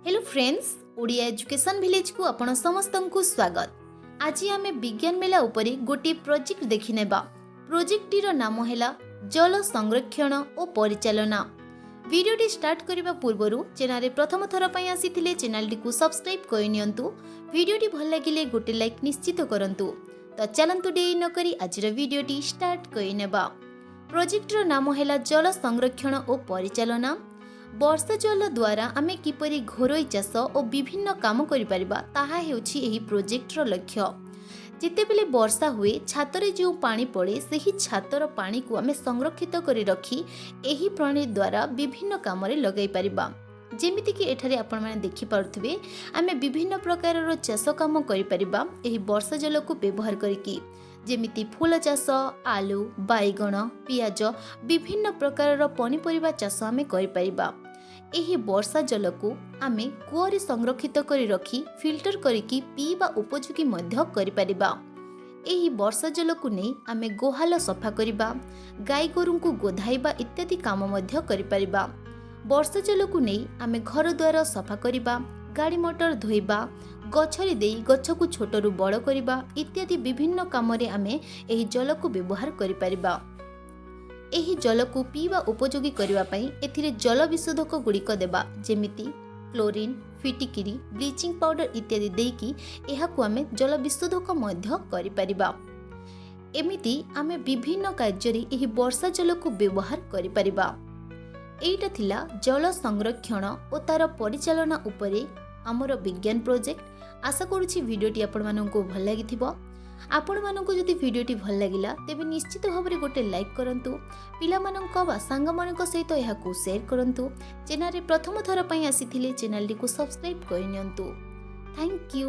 Hello friends, Odia education village को आपण समस्त को स्वागत। आज आम विज्ञान मेला उपरे गोटे प्रोजेक्ट देखि नेबा। प्रोजेक्टर नाम हैला जल संरक्षण और परिचालना। वीडियोटी स्टार्ट करबा पूर्वरु चैनल प्रथम थर पई आसीथिले चैनलटी को सब्सक्राइब करि नियंतु। वीडियोटी भल लागिले गोटे लाइक निश्चित करंतु। तो चलंतु देरी न करी आजिर वीडियोटी स्टार्ट करि नेबा। प्रोजेक्टर नाम हैला जल संरक्षण और परिचालना। वर्षा जल द्वारा आमे किपरि घरोई चाष और विभिन्न काम करि परिबा ताहा हेउछि एही प्रोजेक्टर लक्ष्य। जितेबेले वर्षा हुए छातरे जो पानी पड़े सेही छातर पानी को आमे संरक्षित करि रखी एही प्रणाली द्वारा विभिन्न काम रे लगाई परिबा। जेमिति कि एठारे आपण माने देखि पारुथिबे आमे विभिन्न प्रकारर चाष काम करि परिबा एही वर्षा जल को व्यवहार करिकि। जेमिति फूल चाष, आलू, बैगण, पियाज विभिन्न प्रकारर पनिपरिबा चाष आमे करि परिबा। एही वर्षा जल को आमे कूअरे संरक्षित करि रखी फिल्टर करिकि पीबा उपयोगी मध्य करि परिबा। एही वर्षा जल को नै आमे गोहाल सफा करिबा, गाई गोरु को गोधाइबा इत्यादि काम मध्य करि परिबा। वर्षा जल को नै आमे घर द्वार सफा करिबा, गाड़ी मोटर धोइबा, गछरे देई गछ को छोटरू बड़ करिबा इत्यादि विभिन्न काम रे आमे एही जल को व्यवहार करि परिबा। एही जल को पीवा उपयोगी करबा पई एथिरे जल विशोधक गुड़िक देबा जेमिति क्लोरीन, फिटिकिरी, ब्लीचिंग पाउडर इत्यादि देकी एहा को आमे जल विशोधक मध्य करि परिबा। एमिति आमे विभिन्न कार्य रे एही वर्षा जल को व्यवहार करि परिबा। एइटा थिला जल संरक्षण और तार परिचालना उपरे आमर विज्ञान प्रोजेक्ट। आशा करूछि वीडियोटी आपण माननकु भल लागिथिबो। आपण माननकु जदि वीडियोटी भल लागिला तेबे निश्चित भाबरे गोटे लाइक करंतु, पिला माननक बा सांग माननक सहित एहाकु शेयर करंतु। चैनल रे प्रथम थर पई आसीथिले चैनलटी को सब्सक्राइब करि नियंतु। Thank you.